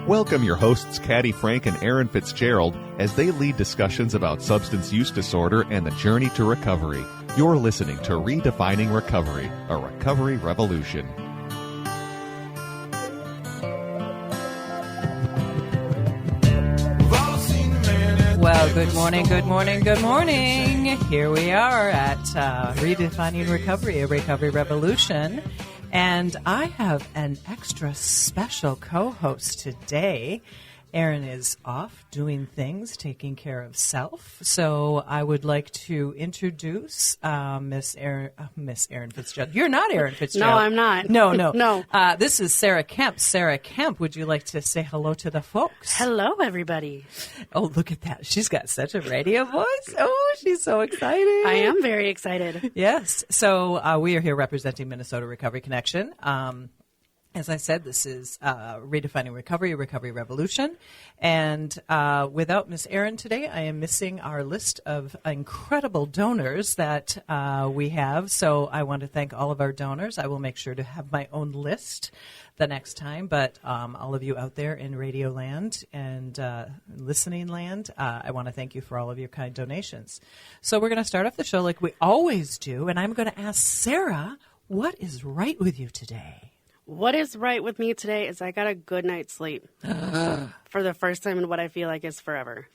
Welcome your hosts, Caddy Frank and Aaron Fitzgerald, as they lead discussions about substance use disorder and the journey to recovery. You're listening to Redefining Recovery, a recovery revolution. Well, good morning. Here we are at Redefining Recovery, a recovery revolution. And I have an extra special co-host today. Aaron is off doing things, taking care of self. So I would like to introduce Miss Aaron Fitzgerald. You're not Aaron Fitzgerald. No, I'm not. No. This is Sarah Kemp. Sarah Kemp, would you like to say hello to the folks? Hello, everybody. Oh, look at that. She's got such a radio voice. Oh, she's so excited. I am very excited. Yes. So we are here representing Minnesota Recovery Connection. As I said, this is Redefining Recovery, a recovery revolution. And without Miss Erin today, I am missing our list of incredible donors that we have. So I want to thank all of our donors. I will make sure to have my own list the next time. But all of you out there in radio land and listening land, I want to thank you for all of your kind donations. So we're going to start off the show like we always do. And I'm going to ask Sarah, what is right with you today? What is right with me today is I got a good night's sleep for the first time in what I feel like is forever.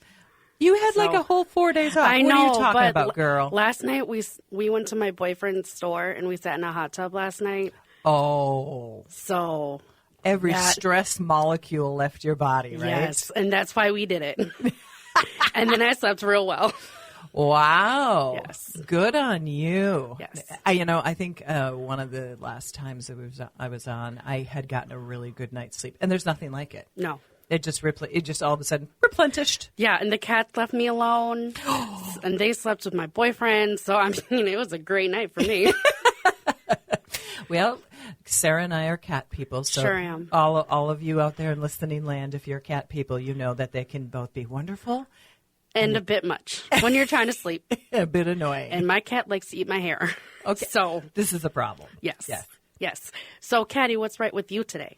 You had like a whole 4 days off. I know, what are you talking about, girl? Last night we went to my boyfriend's store and we sat in a hot tub last night. Oh. So every stress molecule left your body, right? Yes, and that's why we did it. And then I slept real well. Wow. Yes. Good on you. Yes. I think one of the last times I was on, I had gotten a really good night's sleep. And there's nothing like it. No. It just all of a sudden replenished. Yeah, and the cats left me alone. And they slept with my boyfriend. So, I mean, it was a great night for me. Well, Sarah and I are cat people. So sure am. All of you out there in listening land, if you're cat people, you know that they can both be wonderful and a bit much when you're trying to sleep. A bit annoying. And my cat likes to eat my hair. Okay. So this is a problem. Yes. So, Caddy, what's right with you today?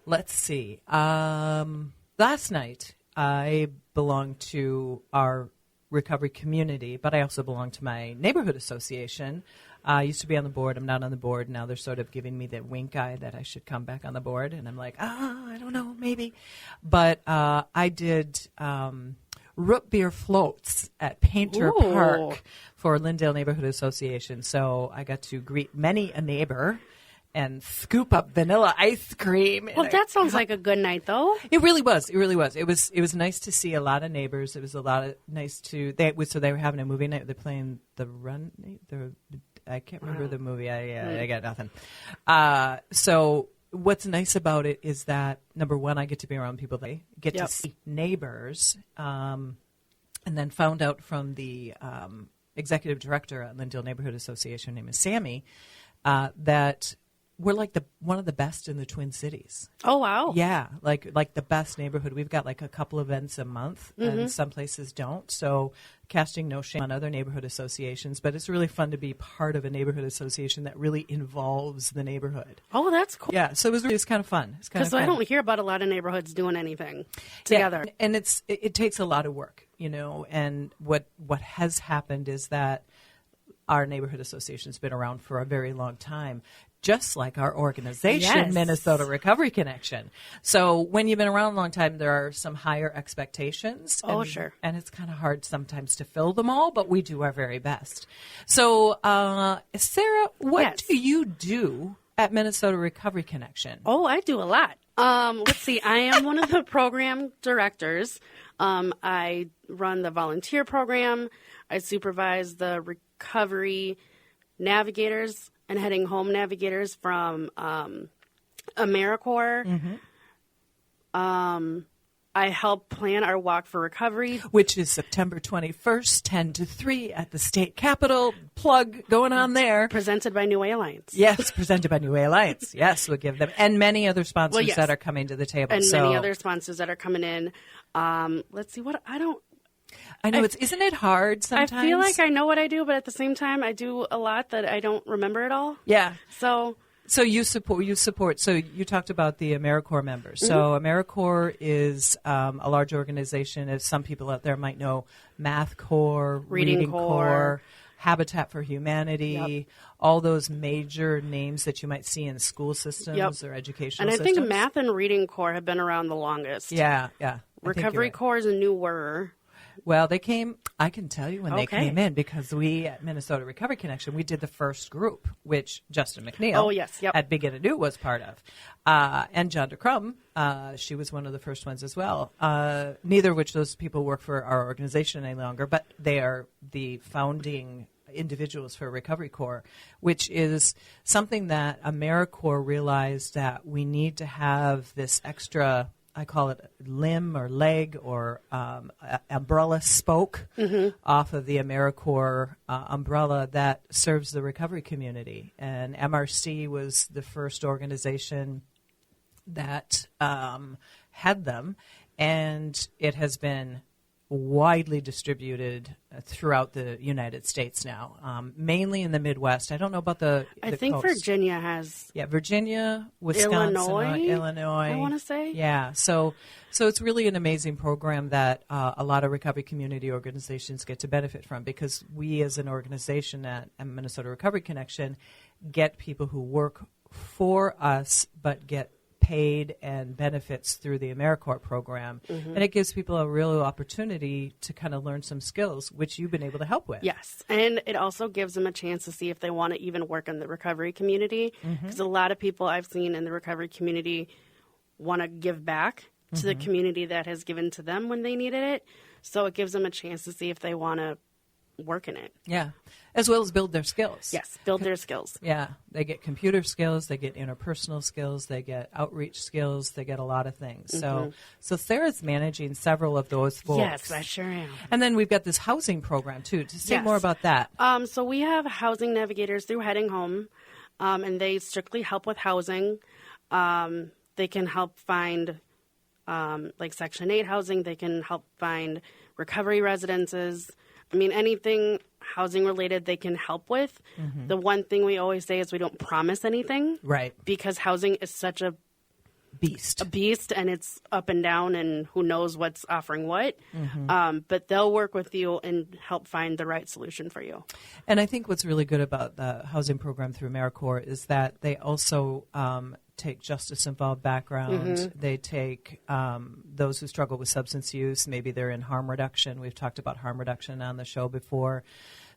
Let's see. Last night, I belonged to our recovery community, but I also belong to my neighborhood association. I used to be on the board. I'm not on the board. Now they're sort of giving me the wink eye that I should come back on the board. And I'm like, I don't know, maybe. But I did root beer floats at Painter Park for Lindale Neighborhood Association. So I got to greet many a neighbor and scoop up vanilla ice cream. Well, that sounds like a good night, though. It really was. It was nice to see a lot of neighbors. It was nice to they were having a movie night. They're playing I can't remember the movie. I got nothing. So what's nice about it is that, number one, I get to be around people that get to see neighbors, and then found out from the executive director at Lindale Neighborhood Association, her name is Sammy, that we're like one of the best in the Twin Cities. Oh, wow. Yeah, like the best neighborhood. We've got like a couple events a month, and some places don't. So casting no shame on other neighborhood associations, but it's really fun to be part of a neighborhood association that really involves the neighborhood. Oh, that's cool. Yeah, so it was kind of fun. Because I don't hear about a lot of neighborhoods doing anything together. Yeah, and it takes a lot of work, and what has happened is that our neighborhood association's been around for a very long time, just like our organization, Minnesota Recovery Connection. So when you've been around a long time, there are some higher expectations. Oh, sure. And it's kind of hard sometimes to fill them all, but we do our very best. So, Sarah, what do you do at Minnesota Recovery Connection? Oh, I do a lot. Let's see. I am one of the program directors. I run the volunteer program. I supervise the recovery navigators and heading home navigators from AmeriCorps. I help plan our Walk for Recovery, which is September 21st, 10 to 3 at the state capitol. Plug going on there. Presented by New Way Alliance. Yes, presented by New Way Alliance. Yes, we'll give them. And many other sponsors that are coming to the table. And many other sponsors that are coming in. Let's see, I know, isn't it hard sometimes? I feel like I know what I do, but at the same time, I do a lot that I don't remember at all. Yeah. So So you support. So you talked about the AmeriCorps members. So AmeriCorps is a large organization, as some people out there might know. Math Corps, Reading Corps, Habitat for Humanity, all those major names that you might see in school systems or educational systems. And I think Math and Reading Corps have been around the longest. Yeah. Recovery Corps is a newer. Well, they came, I can tell you when they came in, because we at Minnesota Recovery Connection, we did the first group, which Justin McNeil at Begin Anew was part of. And John DeCrum, she was one of the first ones as well. Neither of which those people work for our organization any longer, but they are the founding individuals for Recovery Corps, which is something that AmeriCorps realized that we need to have this extra, I call it limb or leg or umbrella spoke off of the AmeriCorps umbrella that serves the recovery community. And MRC was the first organization that had them, and it has been widely distributed throughout the United States now, mainly in the Midwest. I don't know about the I think coast. Virginia has. Yeah, Virginia, Wisconsin, Illinois. I want to say. Yeah, so it's really an amazing program that a lot of recovery community organizations get to benefit from, because we as an organization at Minnesota Recovery Connection get people who work for us but get paid and benefits through the AmeriCorps program. And it gives people a real opportunity to kind of learn some skills, which you've been able to help with. Yes, and it also gives them a chance to see if they want to even work in the recovery community, because a lot of people I've seen in the recovery community want to give back to the community that has given to them when they needed it. So it gives them a chance to see if they want to work in it. Yeah, as well as build their skills. Yes, build their skills. Yeah, they get computer skills, they get interpersonal skills, they get outreach skills, they get a lot of things. So Sarah's managing several of those folks. Yes, I sure am. And then we've got this housing program too. To say more about that. So we have housing navigators through Heading Home, and they strictly help with housing. They can help find like Section 8 housing. They can help find recovery residences. I mean, anything housing related they can help with. The one thing we always say is we don't promise anything. Right. Because housing is such a beast, and it's up and down, and who knows what's offering what. But they'll work with you and help find the right solution for you. And I think what's really good about the housing program through AmeriCorps is that they also take justice-involved background. They take those who struggle with substance use. Maybe they're in harm reduction. We've talked about harm reduction on the show before.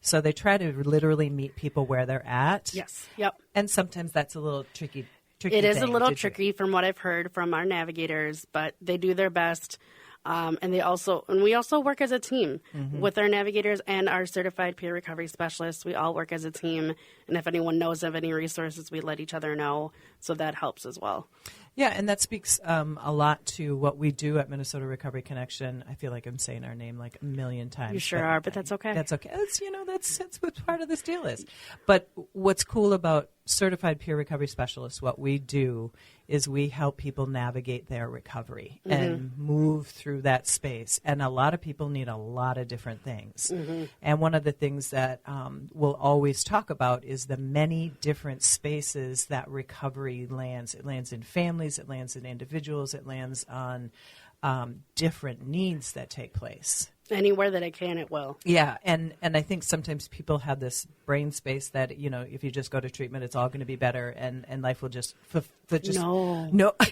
So they try to literally meet people where they're at. Yes. Yep. And sometimes that's a little tricky. It is a little tricky from what I've heard from our navigators, but they do their best. And we also work as a team with our navigators and our certified peer recovery specialists. We all work as a team, and if anyone knows of any resources, we let each other know, so that helps as well. Yeah, and that speaks a lot to what we do at Minnesota Recovery Connection. I feel like I'm saying our name like a million times. You sure are, but that's okay. That's okay. That's what part of this deal is. But what's cool about certified peer recovery specialists, what we do is we help people navigate their recovery and move through that space. And a lot of people need a lot of different things. And one of the things that we'll always talk about is the many different spaces that recovery lands. It lands in families, it lands in individuals, it lands on different needs that take place. Anywhere that I can, it will. Yeah, and I think sometimes people have this brain space that, if you just go to treatment, it's all going to be better, and life will just... No.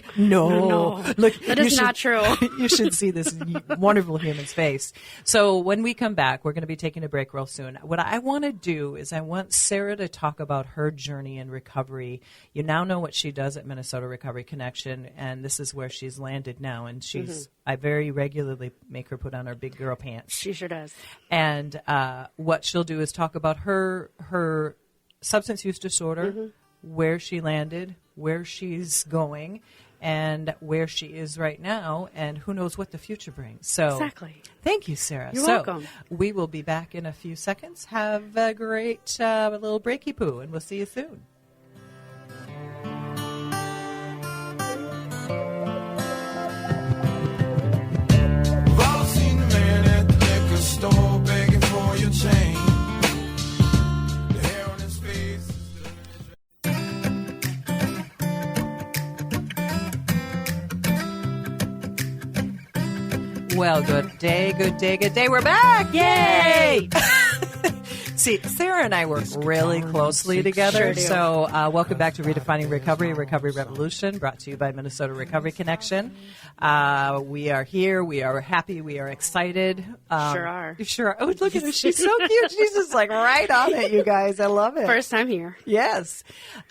Look, that is not true. You should see this wonderful human's face. So when we come back, we're going to be taking a break real soon. What I want to do is I want Sarah to talk about her journey in recovery. You now know what she does at Minnesota Recovery Connection, and this is where she's landed now, and she's... I very regularly make her put on her big girl pants. She sure does. And what she'll do is talk about her substance use disorder, where she landed, where she's going, and where she is right now, and who knows what the future brings. So, exactly. Thank you, Sarah. You're welcome. We will be back in a few seconds. Have a great little breaky poo, and we'll see you soon. Store begging for your change. The hair on his face. Well, good day, good day, good day. We're back. Yay! See, Sarah and I work really closely together. Sure do. So welcome back to Redefining Recovery, Recovery Revolution, brought to you by Minnesota Recovery Connection. We are here. We are happy. We are excited. Sure are. You sure are. Oh, look at her. She's so cute. She's just like right on it, you guys. I love it. First time here. Yes.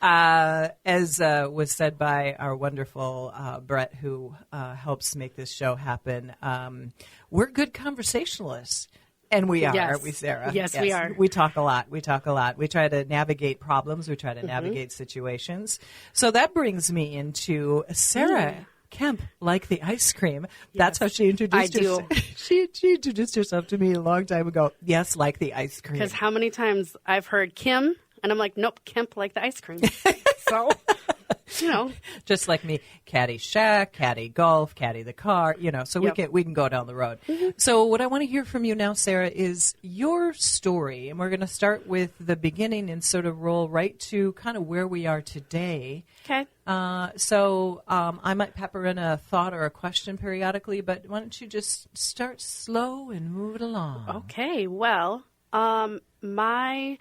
As was said by our wonderful Brett, who helps make this show happen, we're good conversationalists. And we are, Yes. aren't we, Sarah? Yes, we are. We talk a lot. We try to navigate problems. We try to navigate situations. So that brings me into Sarah Kemp, like the ice cream. That's how she introduced herself. She introduced herself to me a long time ago. Yes, like the ice cream. Because how many times I've heard Kim, and I'm like, nope, Kemp like the ice cream. So, Just like me, Caddy Shack, Caddy Golf, Caddy the car, so Yep. we can go down the road. So what I want to hear from you now, Sarah, is your story. And we're going to start with the beginning and sort of roll right to kind of where we are today. Okay. So I might pepper in a thought or a question periodically, but why don't you just start slow and move it along? Okay. Well, my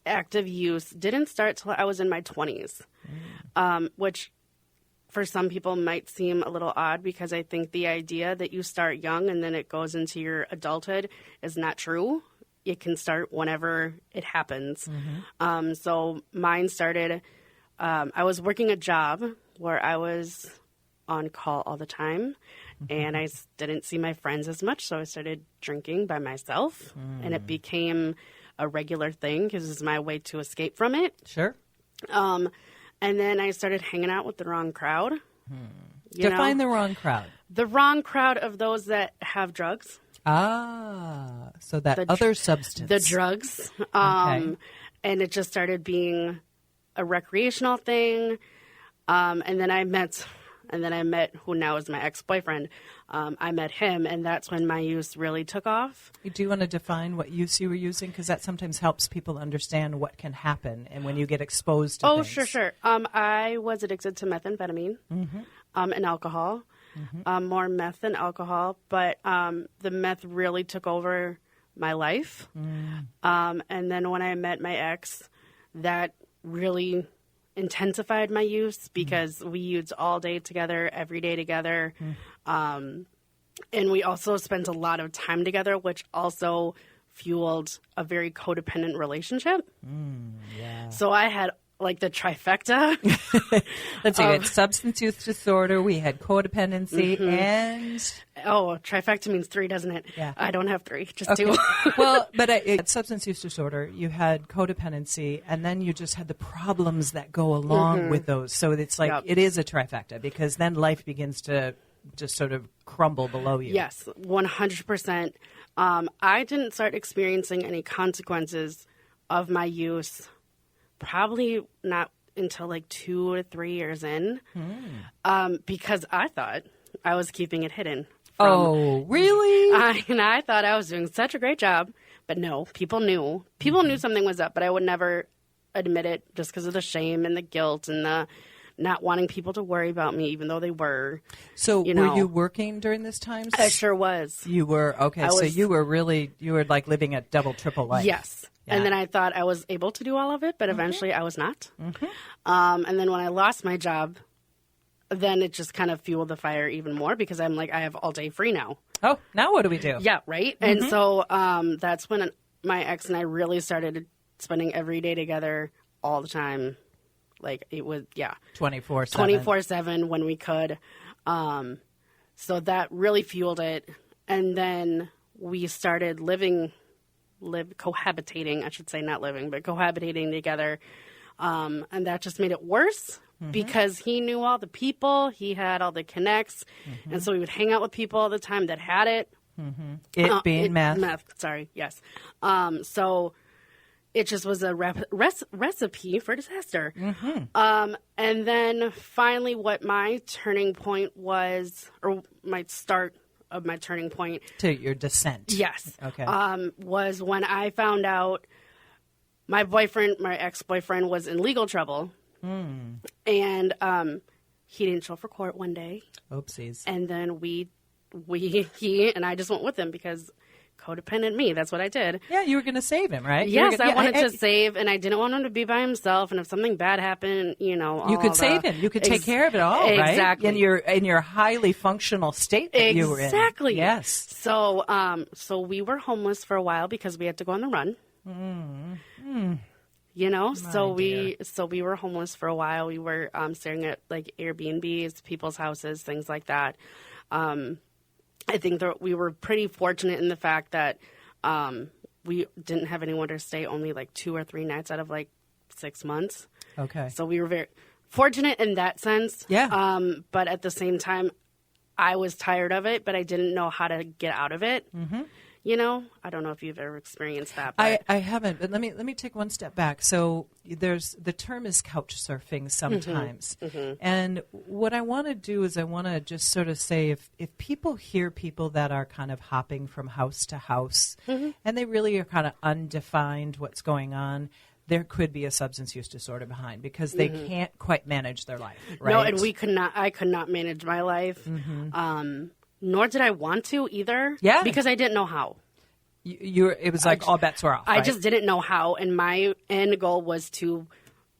active use didn't start till I was in my 20s, which for some people might seem a little odd because I think the idea that you start young and then it goes into your adulthood is not true. It can start whenever it happens. So mine started, I was working a job where I was on call all the time and I didn't see my friends as much. So I started drinking by myself and it became a regular thing because it's my way to escape from it. Sure. And then I started hanging out with the wrong crowd. Define the wrong crowd. The wrong crowd of those that have drugs. So that other substance. The drugs. Okay. And it just started being a recreational thing. And then I met who now is my ex-boyfriend. I met him, and that's when my use really took off. Do you want to define what use you were using? Because that sometimes helps people understand what can happen and when you get exposed to things. Sure. I was addicted to methamphetamine and alcohol, more meth than alcohol, but the meth really took over my life. And then when I met my ex, that really intensified my use because we used all day together, every day together. And we also spent a lot of time together, which also fueled a very codependent relationship. So I had like the trifecta. Let's see, we had substance use disorder, we had codependency, and... Oh, trifecta means 3, doesn't it? Yeah. I don't have 3, just 2. Well, but it's substance use disorder, you had codependency, and then you just had the problems that go along with those. So it's like, it is a trifecta, because then life begins to just sort of crumble below you. Yes, 100%. I didn't start experiencing any consequences of my use probably not until like 2 or 3 years in, because I thought I was keeping it hidden. Oh, really? And I thought I was doing such a great job, but no, people knew. People knew something was up, but I would never admit it just because of the shame and the guilt and the not wanting people to worry about me, even though they were. So were you working during this time? I sure was. You were? Okay, so you were like living a double, triple life. Yes. Yeah. And then I thought I was able to do all of it, but eventually I was not. And then when I lost my job, then it just kind of fueled the fire even more because I'm like, I have all day free now. Oh, now what do we do? Yeah, right? And so that's when my ex and I really started spending every day together all the time. Like it was, 24/7. 24/7 when we could. So that really fueled it. And then we started cohabitating, I should say, not living, but cohabitating together. And that just made it worse because he knew all the people, he had all the connects. And so we would hang out with people all the time that had it. It being meth. Meth, sorry, yes. So it just was a recipe for disaster. And then finally what my turning point was, or my start of my turning point. To your descent. Yes. Okay. Was when I found out my ex-boyfriend was in legal trouble. And he didn't show up for court one day. Oopsies. And then we he and I just went with him because codependent me. That's what I did. Yeah, you were going to save him, right? Yes, I wanted to save, and I didn't want him to be by himself. And if something bad happened, you could save him. You could take care of it all, right? Exactly. In your highly functional state that you were in. Exactly. Yes. So we were homeless for a while because we had to go on the run. So we were homeless for a while. We were staring at like Airbnbs, people's houses, things like that. I think that we were pretty fortunate in the fact that we didn't have anywhere to stay only like 2 or 3 nights out of like 6 months. Okay. So we were very fortunate in that sense. Yeah. But at the same time, I was tired of it, but I didn't know how to get out of it. Mm-hmm. I don't know if you've ever experienced that. But I haven't, but let me take one step back. So the term is couch surfing sometimes. Mm-hmm. And what I want to do is I want to just sort of say if people hear people that are kind of hopping from house to house and they really are kind of undefined what's going on, there could be a substance use disorder behind because they can't quite manage their life, right? No, and I could not manage my life. Nor did I want to either. Yeah. Because I didn't know how. It was like all bets were off. I right? just didn't know how. And my end goal was to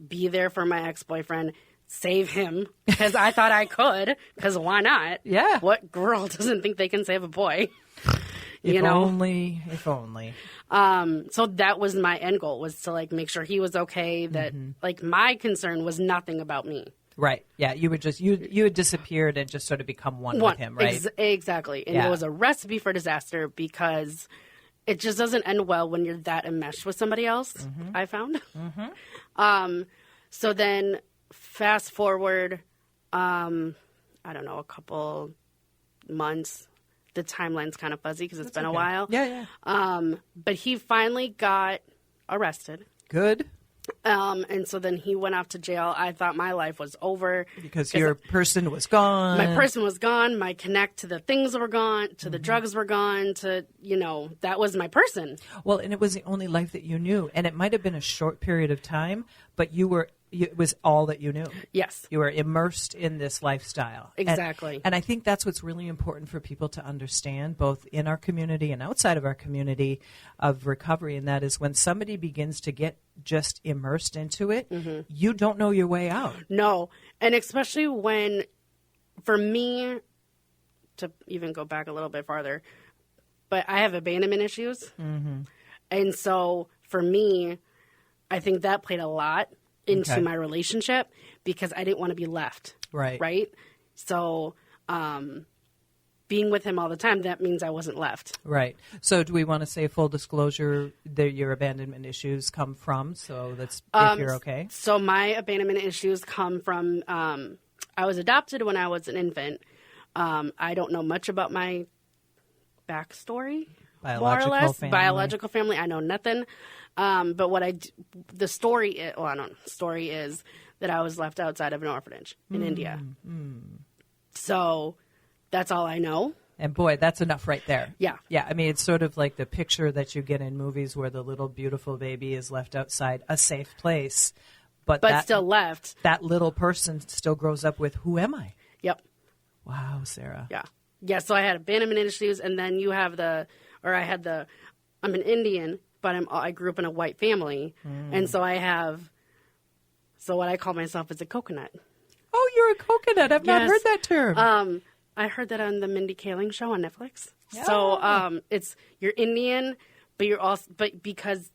be there for my ex-boyfriend, save him, because I thought I could, because why not? Yeah. What girl doesn't think they can save a boy? If only. So that was my end goal, was to like make sure he was okay, that like my concern was nothing about me. Right. Yeah. You would just you had disappeared and just sort of become one with him, right? Exactly. And it was a recipe for disaster because it just doesn't end well when you're that enmeshed with somebody else. I found. So then, fast forward, I don't know, a couple months. The timeline's kind of fuzzy because it's been a while. Yeah. But he finally got arrested. Good. And so then he went off to jail. I thought my life was over. Because your person was gone. My person was gone. My connect to the things were gone, to the drugs were gone, to, that was my person. Well, and it was the only life that you knew. And it might have been a short period of time, but it was all that you knew. Yes. You were immersed in this lifestyle. Exactly. And I think that's what's really important for people to understand, both in our community and outside of our community of recovery. And that is when somebody begins to get just immersed into it, you don't know your way out. No. And especially when, for me, to even go back a little bit farther, but I have abandonment issues. And so for me, I think that played a lot into my relationship because I didn't want to be left. Right. So, being with him all the time, that means I wasn't left. Right. So do we want to say full disclosure that your abandonment issues come from? So that's if you're okay. So my abandonment issues come from, I was adopted when I was an infant. I don't know much about my backstory. Biological family. I know nothing. But the story is that I was left outside of an orphanage in India. So that's all I know. And boy, that's enough right there. Yeah. Yeah. I mean, it's sort of like the picture that you get in movies where the little beautiful baby is left outside a safe place. But still left. That little person still grows up with, who am I? Yep. Wow, Sarah. Yeah. Yeah. So I had abandonment issues, and then I'm an Indian, but I grew up in a white family. And so what I call myself is a coconut. Oh, you're a coconut. I've not heard that term. I heard that on the Mindy Kaling show on Netflix. Yeah. So you're Indian, but because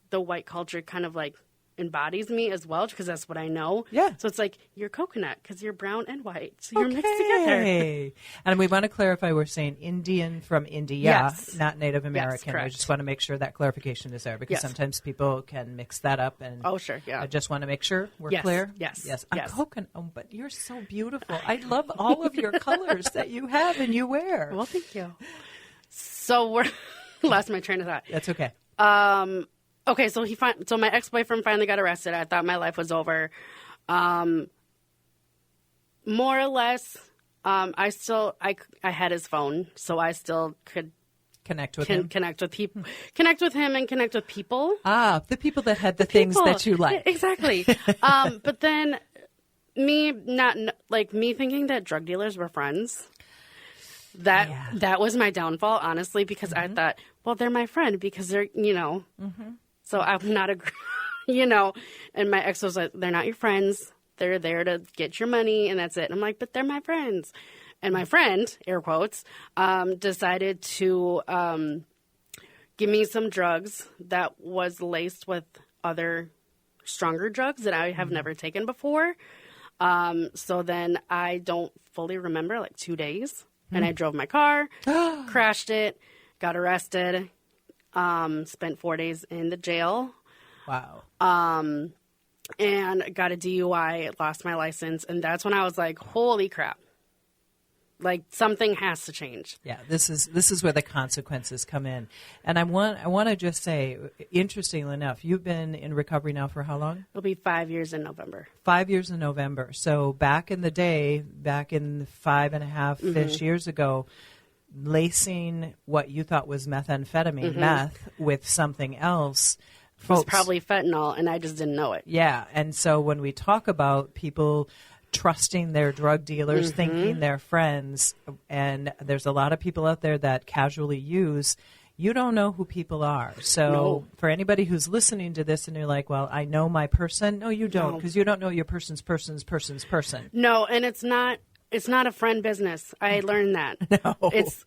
the white culture kind of like embodies me as well, because that's what I know. Yeah. So it's like, you're coconut because you're brown and white. So you're mixed together. And we want to clarify, we're saying Indian from India, yes, not Native American. Yes, I just want to make sure that clarification is there because sometimes people can mix that up. And oh, sure, yeah. I just want to make sure we're clear. Yes. I'm coconut, but you're so beautiful. I love all of your colors that you have and you wear. Well, thank you. So lost my train of thought. That's okay. Okay, so my ex-boyfriend finally got arrested. I thought my life was over. More or less, I had his phone, so I still could connect with him. Connect with him and connect with people. Ah, the people that had the things that you like. Exactly. But then me thinking that drug dealers were friends. That was my downfall, honestly, because I thought, well, they're my friend because they're, so I'm not and my ex was like, they're not your friends. They're there to get your money and that's it. And I'm like, but they're my friends. And my friend, air quotes, decided to give me some drugs that was laced with other stronger drugs that I have never taken before. So then I don't fully remember, like 2 days. And I drove my car, crashed it, got arrested, spent 4 days in the jail. Wow. And got a DUI, lost my license. And that's when I was like, holy crap. Like, something has to change. Yeah, this is where the consequences come in. And I want to just say, interestingly enough, you've been in recovery now for how long? It'll be 5 years in November. 5 years in November. So back in the day, back in 5.5-ish years ago, lacing what you thought was methamphetamine, meth, with something else, It was probably fentanyl, and I just didn't know it. Yeah, and so when we talk about people trusting their drug dealers, thinking they're friends, and there's a lot of people out there that casually use, you don't know who people are. So for anybody who's listening to this and you're like, well, I know my person. No, you don't, because you don't know your person's person. No, and it's not a friend business. I learned that. No. It's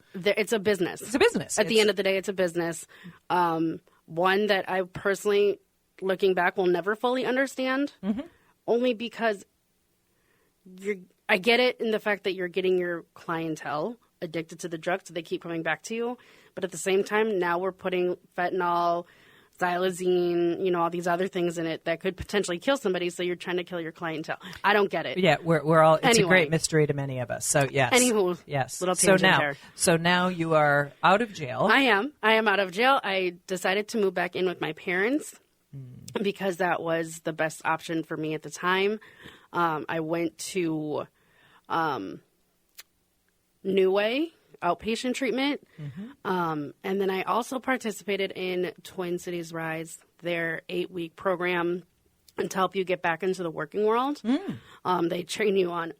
a business. It's a business. At the end of the day, it's a business. One that I personally, looking back, will never fully understand, only because I get it in the fact that you're getting your clientele addicted to the drug, so they keep coming back to you. But at the same time, now we're putting fentanyl, xylazine, all these other things in it that could potentially kill somebody, so you're trying to kill your clientele. I don't get it. Yeah, we're all, it's a great mystery to many of us. So, yes. Anywho, yes. Little tangent there. So now you are out of jail. I am out of jail. I decided to move back in with my parents because that was the best option for me at the time. I went to New Way outpatient treatment. And then I also participated in Twin Cities Rise, their 8-week program to help you get back into the working world. They train you on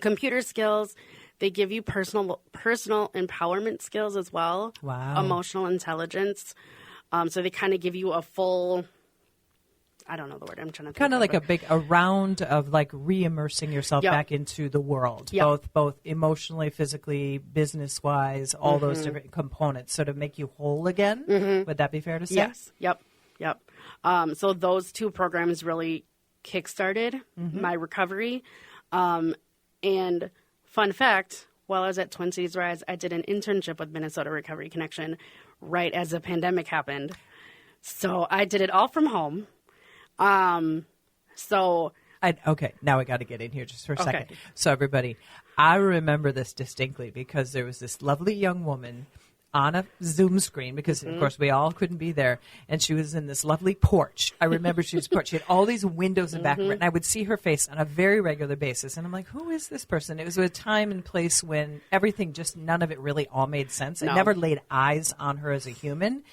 computer skills. They give you personal empowerment skills as well. Wow. Emotional intelligence. So they kind of give you a full, I don't know the word I'm trying to think kind of like it. a round of like re-immersing yourself back into the world, both emotionally, physically, business-wise, all those different components, so to make you whole again. Would that be fair to say? Yes. Yep. So those two programs really kickstarted my recovery. And fun fact, while I was at Twin Cities Rise, I did an internship with Minnesota Recovery Connection right as the pandemic happened. So I did it all from home. Okay, now I got to get in here just for a second. So everybody, I remember this distinctly because there was this lovely young woman on a Zoom screen because, of course, we all couldn't be there, and she was in this lovely porch. I remember she was porch. She had all these windows in the back of it, and I would see her face on a very regular basis, and I'm like, who is this person? It was a time and place when everything, just none of it really all made sense. I never laid eyes on her as a human.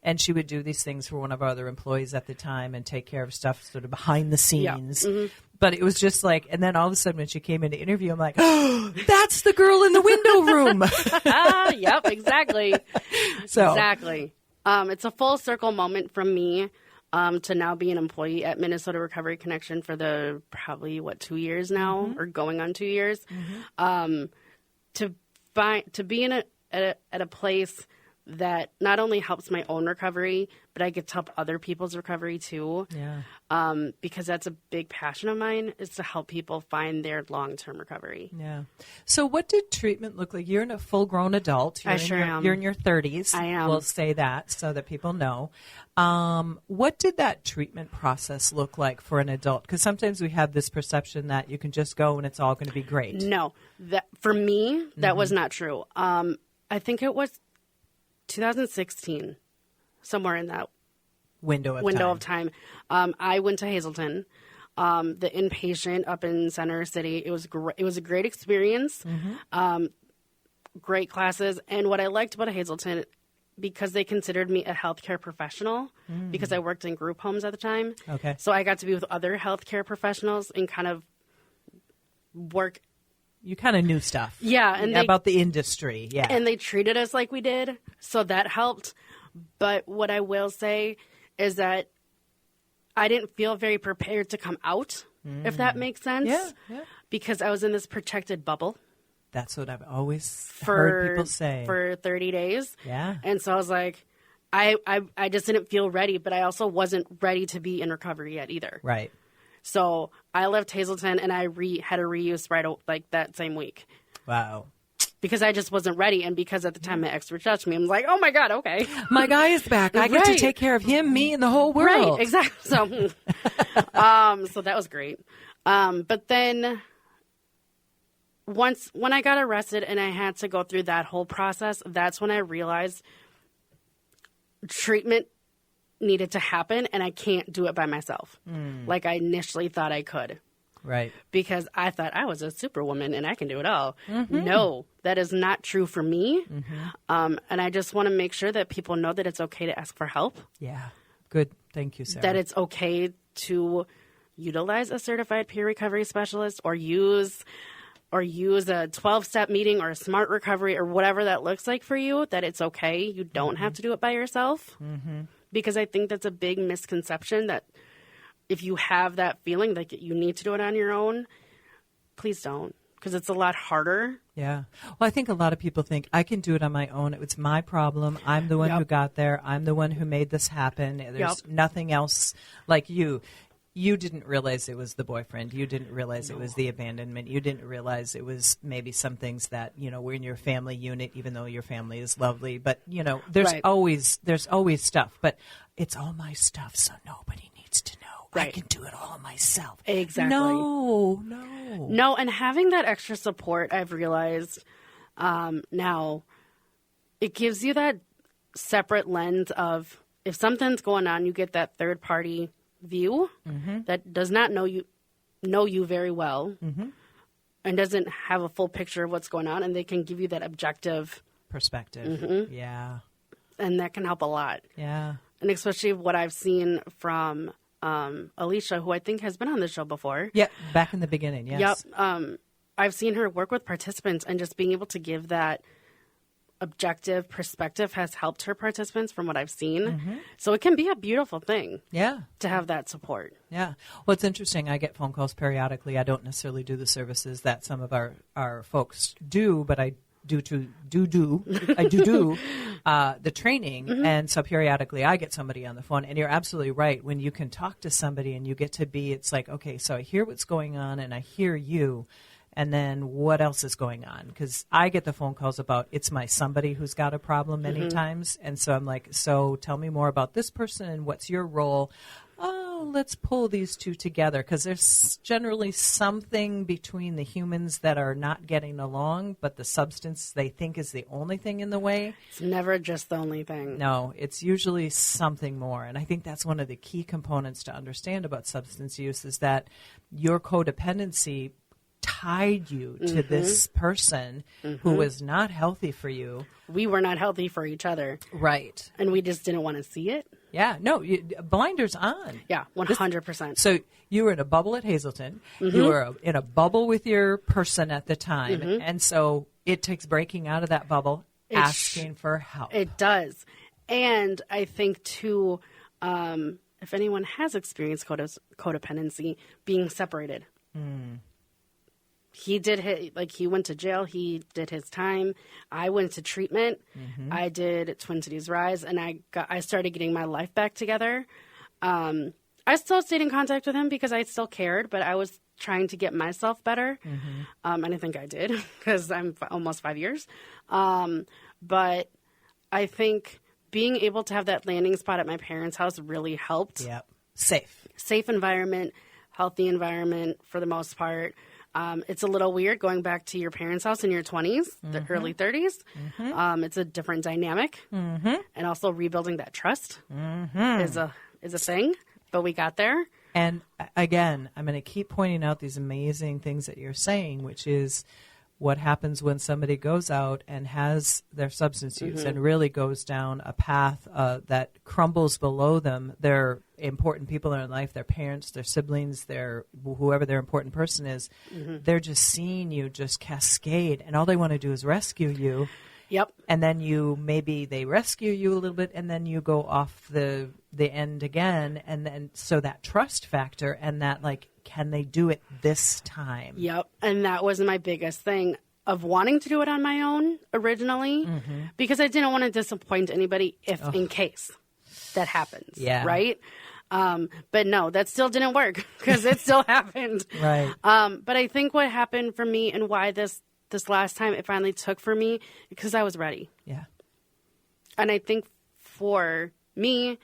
And she would do these things for one of our other employees at the time and take care of stuff sort of behind the scenes. But it was just like, and then all of a sudden when she came in to interview, I'm like, oh, that's the girl in the window room. Yep, exactly. Exactly. It's a full circle moment from me to now be an employee at Minnesota Recovery Connection for the probably, 2 years now, or going on 2 years. To be at a place that not only helps my own recovery, but I get to help other people's recovery too. Yeah. Because that's a big passion of mine, is to help people find their long-term recovery. Yeah. So what did treatment look like? You're a full-grown adult. I sure am. You're in your 30s. I am. We'll say that so that people know. What did that treatment process look like for an adult? Because sometimes we have this perception that you can just go and it's all going to be great. No. For me, that was not true. I think it was 2016, somewhere in that window of time. I went to Hazleton, the inpatient up in Center City. It was a great experience, great classes. And what I liked about Hazleton, because they considered me a healthcare professional, because I worked in group homes at the time. Okay. So I got to be with other healthcare professionals and kind of work You kind of knew stuff. Yeah, and about the industry. Yeah. And they treated us like we did, so that helped. But what I will say is that I didn't feel very prepared to come out, if that makes sense. Yeah. Because I was in this protected bubble. That's what I've always heard people say. For 30 days. Yeah. And so I was like, I just didn't feel ready, but I also wasn't ready to be in recovery yet either. Right. So I left Hazleton and I had a reuse like that same week. Wow. Because I just wasn't ready, and because at the time my ex reached out to me, I was like, "Oh my God, okay, my guy is back. I get to take care of him, me, and the whole world." Right, exactly. So, so that was great. But then, when I got arrested and I had to go through that whole process, that's when I realized treatment needed to happen, and I can't do it by myself, like I initially thought I could. Right. Because I thought I was a superwoman and I can do it all. No, that is not true for me. And I just want to make sure that people know that it's okay to ask for help. Yeah. Good. Thank you, Sarah. That it's okay to utilize a certified peer recovery specialist or use a 12-step meeting or a smart recovery or whatever that looks like for you, that it's okay. You don't have to do it by yourself. Because I think that's a big misconception that if you have that feeling like you need to do it on your own, please don't, because it's a lot harder. Yeah. Well, I think a lot of people think I can do it on my own. It's my problem. I'm the one who got there. I'm the one who made this happen. There's nothing else like you. You didn't realize it was the boyfriend. You didn't realize it was the abandonment. You didn't realize it was maybe some things that, were in your family unit, even though your family is lovely. But, there's always stuff. But it's all my stuff, so nobody needs to know. Right. I can do it all myself. Exactly. No. And having that extra support, I've realized now, it gives you that separate lens of if something's going on, you get that third party view that does not know you very well and doesn't have a full picture of what's going on, and they can give you that objective perspective. Yeah. And that can help a lot. Yeah. And especially what I've seen from Alicia, who I think has been on the show before. Yeah, back in the beginning, yes. Yep. I've seen her work with participants, and just being able to give that objective perspective has helped her participants from what I've seen. So it can be a beautiful thing. Yeah. To have that support. Yeah. Well, it's interesting. I get phone calls periodically. I don't necessarily do the services that some of our folks do, but I do the training. And so periodically I get somebody on the phone, and you're absolutely right. When you can talk to somebody and you get to be, it's like, okay, so I hear what's going on and I hear you. And then what else is going on? Because I get the phone calls about it's my somebody who's got a problem many times. And so I'm like, so tell me more about this person and what's your role? Oh, let's pull these two together, because there's generally something between the humans that are not getting along, but the substance they think is the only thing in the way. It's never just the only thing. No, it's usually something more. And I think that's one of the key components to understand about substance use is that your codependency tied you to this person who was not healthy for you. We were not healthy for each other. Right. And we just didn't want to see it. Yeah. No, blinders on. Yeah, 100%. So you were in a bubble at Hazleton. You were in a bubble with your person at the time. And so it takes breaking out of that bubble, asking for help. It does. And I think, too, if anyone has experienced codependency, being separated. He he went to jail. He did his time. I went to treatment. I did Twin Cities Rise, and I started getting my life back together. I still stayed in contact with him because I still cared, but I was trying to get myself better. And I think I did because I'm almost 5 years. But I think being able to have that landing spot at my parents' house really helped. Yep. Safe environment, healthy environment for the most part. It's a little weird going back to your parents' house in your 20s, the early 30s. It's a different dynamic. And also rebuilding that trust is a thing. But we got there. And again, I'm going to keep pointing out these amazing things that you're saying, which is what happens when somebody goes out and has their substance use and really goes down a path that crumbles below them. Their important people in their life, their parents, their siblings, their whoever their important person is, they're just seeing you just cascade, and all they want to do is rescue you. Yep. And then they rescue you a little bit, and then you go off the end again, and then so that trust factor and that, like, can they do it this time? Yep. And that was my biggest thing of wanting to do it on my own originally, because I didn't want to disappoint anybody in case that happens. Yeah. Right? But no, that still didn't work because it still happened. Right. But I think what happened for me and why this last time it finally took for me, because I was ready. Yeah. And I think for me,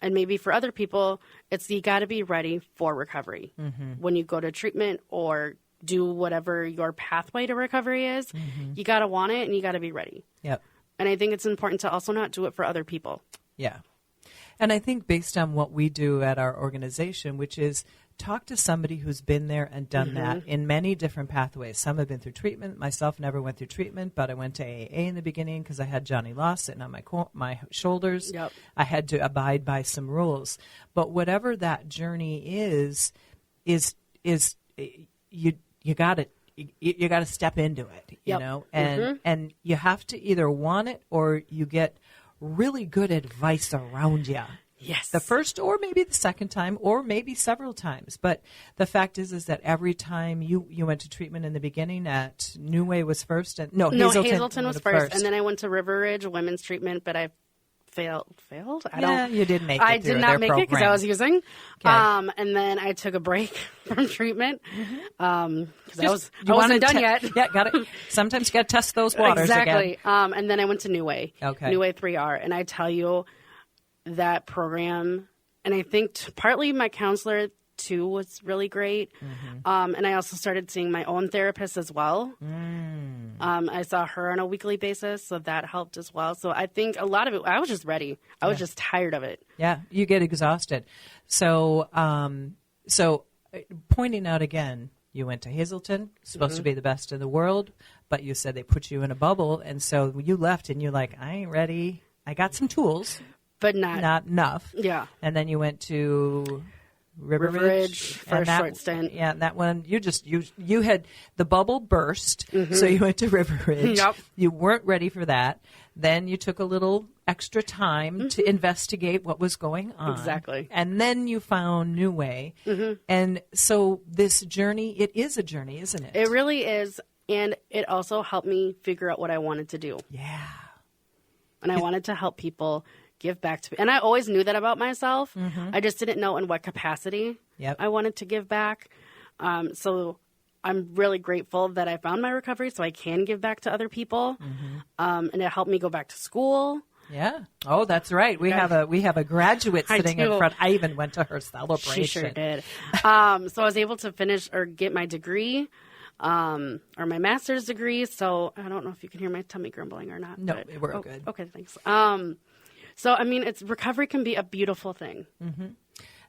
and maybe for other people, it's you got to be ready for recovery. When you go to treatment or do whatever your pathway to recovery is, you got to want it and you got to be ready. Yep. And I think it's important to also not do it for other people. Yeah. And I think based on what we do at our organization, which is talk to somebody who's been there and done that in many different pathways. Some have been through treatment. Myself never went through treatment, but I went to AA in the beginning because I had Johnny Loss sitting on my shoulders. Yep. I had to abide by some rules. But whatever that journey is you got to step into it, you know, and you have to either want it or you get really good advice around you. Yes. The first or maybe the second time or maybe several times. But the fact is that every time you went to treatment in the beginning at New Way was first. And Hazelton was first. And then I went to River Ridge Women's Treatment, but I failed. You did make it. I did not make it because I was using. Okay. And then I took a break from treatment because I wasn't done yet. Yeah, got it. Sometimes you got to test those waters exactly. again. And then I went to New Way. Okay. New Way 3R. And I tell you, that program, and I think partly my counselor too was really great. And I also started seeing my own therapist as well. I saw her on a weekly basis, so that helped as well. So I think a lot of it, I was just ready. I was just tired of it. Yeah, you get exhausted. So, pointing out again, you went to Hazelton, supposed to be the best in the world, but you said they put you in a bubble, and so you left, and you're like, I ain't ready. I got some tools. But not enough. Yeah. And then you went to River Ridge for a short stint. Yeah, that one, you had the bubble burst, so you went to River Ridge. Yep. You weren't ready for that. Then you took a little extra time to investigate what was going on. Exactly. And then you found New Way. And so this journey, it is a journey, isn't it? It really is. And it also helped me figure out what I wanted to do. Yeah. And I wanted to help people give back to me. And I always knew that about myself. I just didn't know in what capacity I wanted to give back. So I'm really grateful that I found my recovery so I can give back to other people. And it helped me go back to school. Yeah. Oh, that's right. We have a graduate sitting in front. I even went to her celebration. She sure did. So I was able to finish or get my degree. Or my master's degree. So I don't know if you can hear my tummy grumbling or not. No, we're good. Okay, thanks. So, I mean, recovery can be a beautiful thing.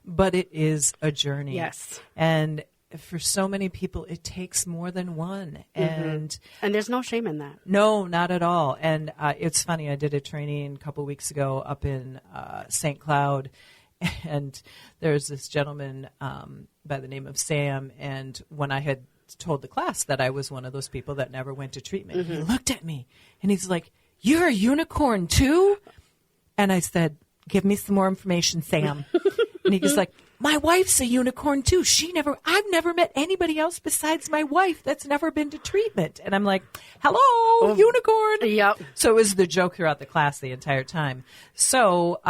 But it is a journey. Yes. And for so many people, it takes more than one. And there's no shame in that. No, not at all. And it's funny, I did a training a couple weeks ago up in St. Cloud, and there's this gentleman by the name of Sam, and when I had told the class that I was one of those people that never went to treatment, he looked at me, and he's like, "You're a unicorn too?" And I said, "Give me some more information, Sam." And he's like, "My wife's a unicorn too. I've never met anybody else besides my wife that's never been to treatment." And I'm like, "Hello, unicorn." Yep. So it was the joke throughout the class the entire time. So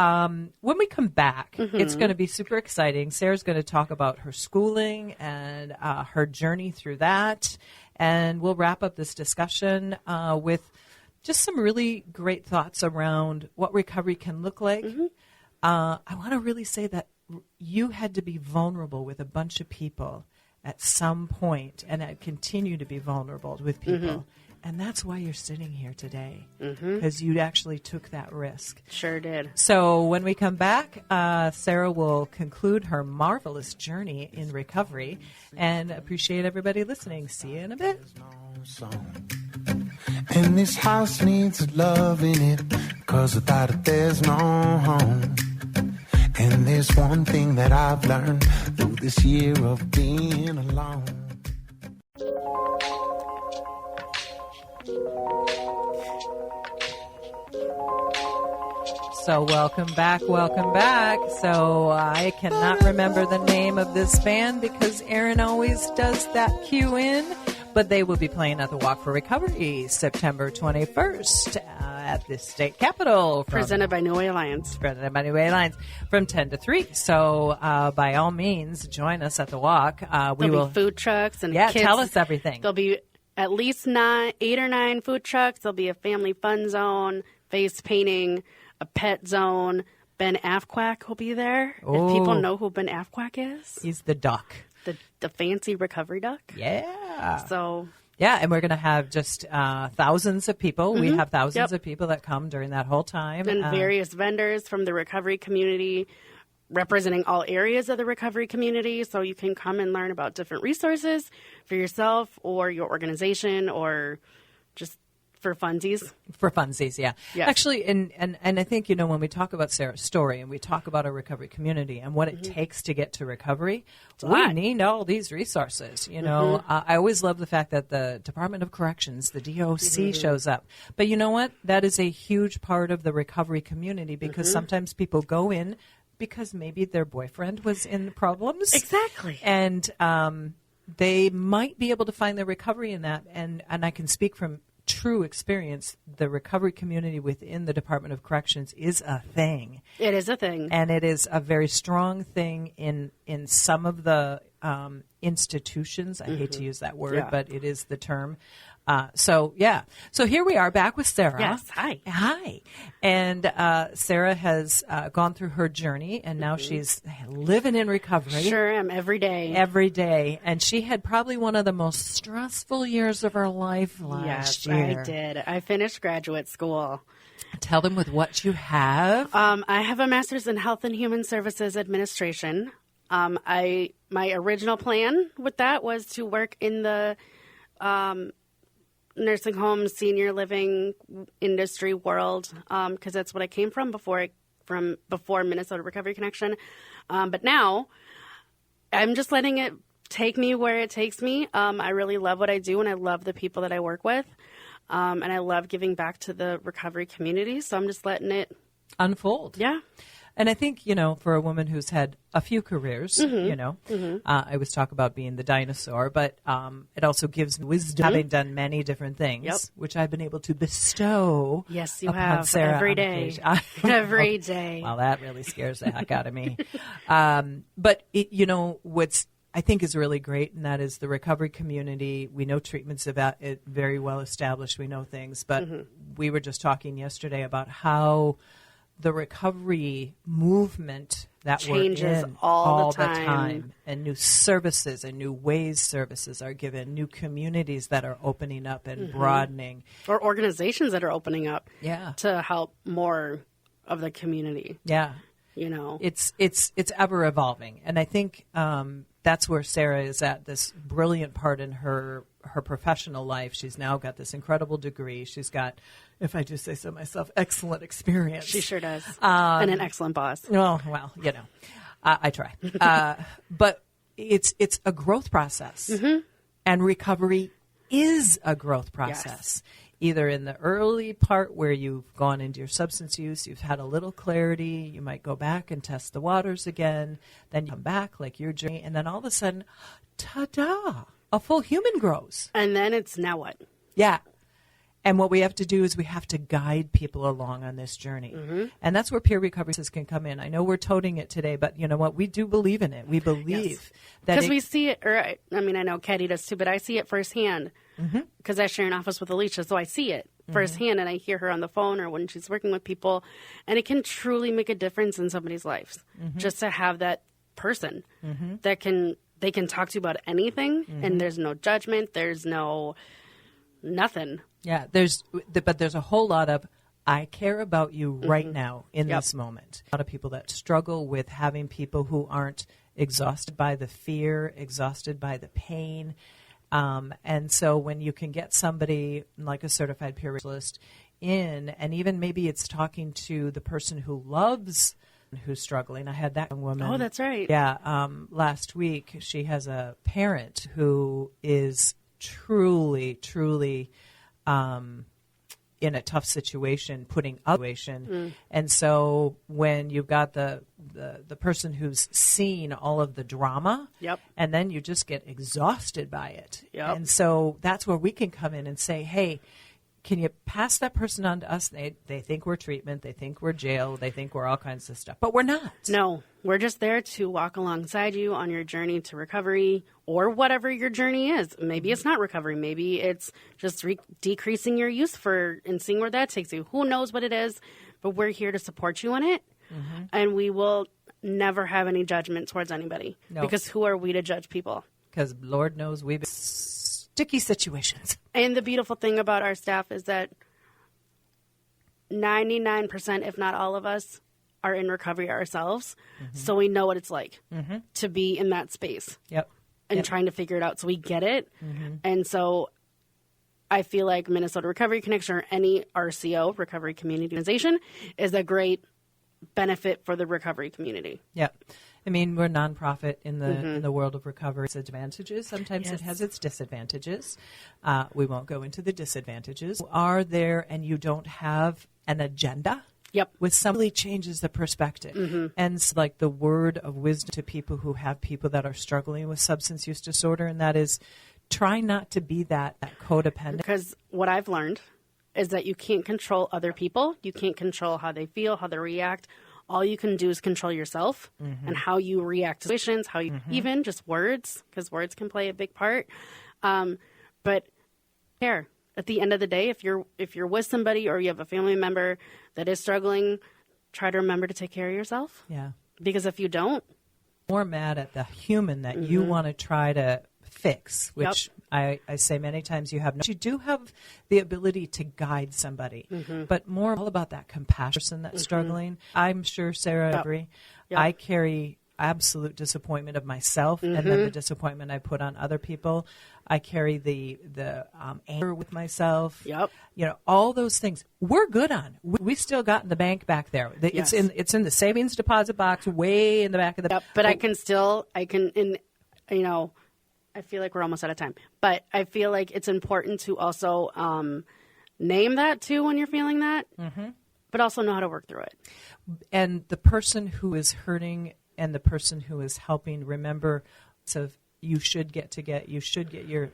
when we come back, it's going to be super exciting. Sarah's going to talk about her schooling and her journey through that. And we'll wrap up this discussion with just some really great thoughts around what recovery can look like. I want to really say that you had to be vulnerable with a bunch of people at some point, and I continue to be vulnerable with people. And that's why you're sitting here today, because you actually took that risk. Sure did. So when we come back, Sarah will conclude her marvelous journey in recovery, and appreciate everybody listening. See you in a bit. song. And this house needs love in it, 'cause without it there's no home. And there's one thing that I've learned through this year of being alone. So welcome back. So I cannot remember the name of this band because Aaron always does that cue in, but they will be playing at the Walk for Recovery September 21st at the state capitol. Presented by New Way Alliance. From 10 to 3. So by all means, join us at the walk. We will be food trucks and kids. Tell us everything. There'll be at least 8 or 9 food trucks. There'll be a family fun zone, face painting, a pet zone. Ben Afquack will be there. Oh. If people know who Ben Afquack is. He's the duck. The fancy recovery duck. Yeah. So... yeah, and we're going to have just thousands of people. Mm-hmm. We have thousands of people that come during that whole time. And various vendors from the recovery community representing all areas of the recovery community. So you can come and learn about different resources for yourself or your organization or just for funsies. For funsies, yeah. Yes. Actually, and I think, when we talk about Sarah's story and we talk about our recovery community and what it takes to get to recovery, we need all these resources. I always love the fact that the Department of Corrections, the DOC, shows up. But you know what? That is a huge part of the recovery community because sometimes people go in because maybe their boyfriend was in problems. Exactly. And they might be able to find their recovery in that. And I can speak from true experience, the recovery community within the Department of Corrections is a thing. It is a thing. And it is a very strong thing in some of the institutions. I hate to use that word, but it is the term. So here we are back with Sarah. Yes, hi. Hi. And Sarah has gone through her journey, and now she's living in recovery. Sure am, every day. Every day. And she had probably one of the most stressful years of her life last year. Yes, I did. I finished graduate school. Tell them with what you have. I have a master's in Health and Human Services Administration. My original plan with that was to work in the nursing home, senior living industry world, because that's what I came from before Minnesota Recovery Connection. But now I'm just letting it take me where it takes me. I really love what I do, and I love the people that I work with, and I love giving back to the recovery community. So I'm just letting it unfold. Yeah. And I think, for a woman who's had a few careers, I always talk about being the dinosaur, but it also gives me wisdom, having done many different things, which I've been able to bestow. Yes, you upon have. Sarah Every day. Every day. Well, that really scares the heck out of me. But, what's I think is really great, and that is the recovery community. We know treatments about it very well established. We know things, but we were just talking yesterday about how the recovery movement that changes we're in all the time, and new services and new ways services are given, new communities that are opening up and broadening, or organizations that are opening up, yeah, to help more of the community. Yeah, it's ever evolving, and I think that's where Sarah is at this brilliant part in her professional life. She's now got this incredible degree. She's got, if I do say so myself, excellent experience. She sure does. And an excellent boss. Oh, well, I try. But it's a growth process. And recovery is a growth process. Yes. Either in the early part where you've gone into your substance use, you've had a little clarity, you might go back and test the waters again, then you come back like your journey, and then all of a sudden, ta-da, a full human grows. And then it's now what? Yeah. And what we have to do is we have to guide people along on this journey. And that's where peer recovery can come in. I know we're toting it today, but you know what? We do believe in it. We believe that because we see it, or I mean, I know Caddy does too, but I see it firsthand because I share an office with Alicia, so I see it firsthand, and I hear her on the phone or when she's working with people, and it can truly make a difference in somebody's lives just to have that person that they can talk to about anything, and there's no judgment, there's no nothing. Yeah, but there's a whole lot of, I care about you right now in this moment. A lot of people that struggle with having people who aren't exhausted by the fear, exhausted by the pain, And so when you can get somebody like a certified peer specialist in, and even maybe it's talking to the person who loves who's struggling. I had that young woman. Oh, that's right. Yeah. Last week, she has a parent who is truly, truly in a tough situation, and so when you've got the person who's seen all of the drama, Yep. and then you just get exhausted by it, Yep. and so that's where we can come in and say, hey, can you pass that person on to us? They think we're treatment, they think we're jail, they think we're all kinds of stuff, but we're not. No, we're just there to walk alongside you on your journey to recovery, or whatever your journey is. Maybe it's not recovery. Maybe it's just decreasing your use and seeing where that takes you. Who knows what it is, but we're here to support you on it. Mm-hmm. And we will never have any judgment towards anybody. No. Because who are we to judge people? Because Lord knows we've been sticky situations. And the beautiful thing about our staff is that 99%, if not all of us, are in recovery ourselves. Mm-hmm. So we know what it's like to be in that space. Yep. And trying to figure it out. So we get it. Mm-hmm. And so I feel like Minnesota Recovery Connection, or any RCO, Recovery Community Organization, is a great benefit for the recovery community. Yep. I mean, we're a nonprofit in the world of recovery. Its advantages. Sometimes Yes. it has its disadvantages. We won't go into the disadvantages. Are there, and you don't have an agenda? Yep. With somebody changes the perspective. Mm-hmm. And it's like the word of wisdom to people who have people that are struggling with substance use disorder, and that is try not to be that codependent. Because what I've learned is that you can't control other people. You can't control how they feel, how they react. All you can do is control yourself and how you react to situations, how you even just words, because words can play a big part. But care. At the end of the day, if you're with somebody or you have a family member that is struggling, try to remember to take care of yourself. Yeah. Because if you don't, more mad at the human that you want to try to fix, which I say many times you have. You do have the ability to guide somebody, but more all about that compassion that's struggling. I'm sure Sarah agree. Yep. I carry absolute disappointment of myself, and then the disappointment I put on other people. I carry the anger with myself. Yep. You know, all those things we're good on. We still got in the bank back there. Yes. It's in the savings deposit box way in the back of the. Yep. But I feel like we're almost out of time. But I feel like it's important to also name that too when you're feeling that, but also know how to work through it. And the person who is hurting and the person who is helping, remember, you should get your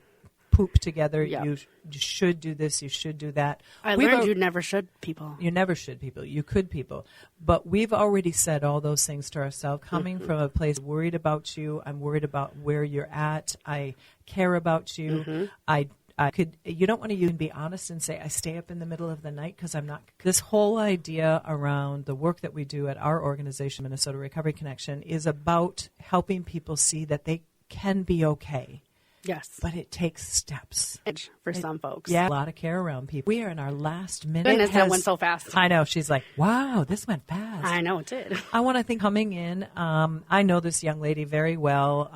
poop together. Yep. You should do this. You should do that. I learned you never should people. You never should people. You could people. But we've already said all those things to ourselves, coming from a place worried about you. I'm worried about where you're at. I care about you. You don't want to even be honest and say, I stay up in the middle of the night because I'm not. This whole idea around the work that we do at our organization, Minnesota Recovery Connection, is about helping people see that they can be okay. Yes. But it takes steps. For some folks. Yeah. A lot of care around people. We are in our last minute. Goodness, that went so fast. I know. She's like, wow, this went fast. I know it did. I want to think coming in, I know this young lady very well,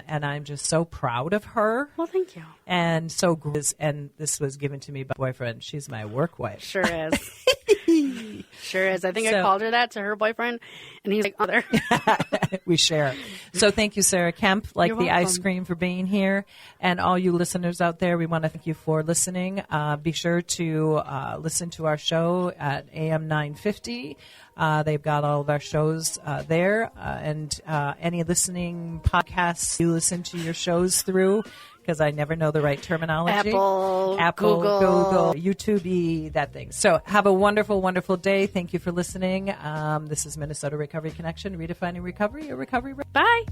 and I'm just so proud of her. Well, thank you. And so, and this was given to me by my boyfriend. She's my work wife. Sure is. Sure is. I think I called her that to her boyfriend, and he's like, "Mother." We share. So thank you, Sarah Kemp, You're the welcome. ice cream, for being here. And all you listeners out there, we want to thank you for listening. Be sure to listen to our show at AM 950. They've got all of our shows there. And any listening podcasts you listen to your shows through, because I never know the right terminology. Apple, Google, YouTube, that thing. So have a wonderful, wonderful day. Thank you for listening. This is Minnesota Recovery Connection, redefining recovery, a recovery. Bye. Bye.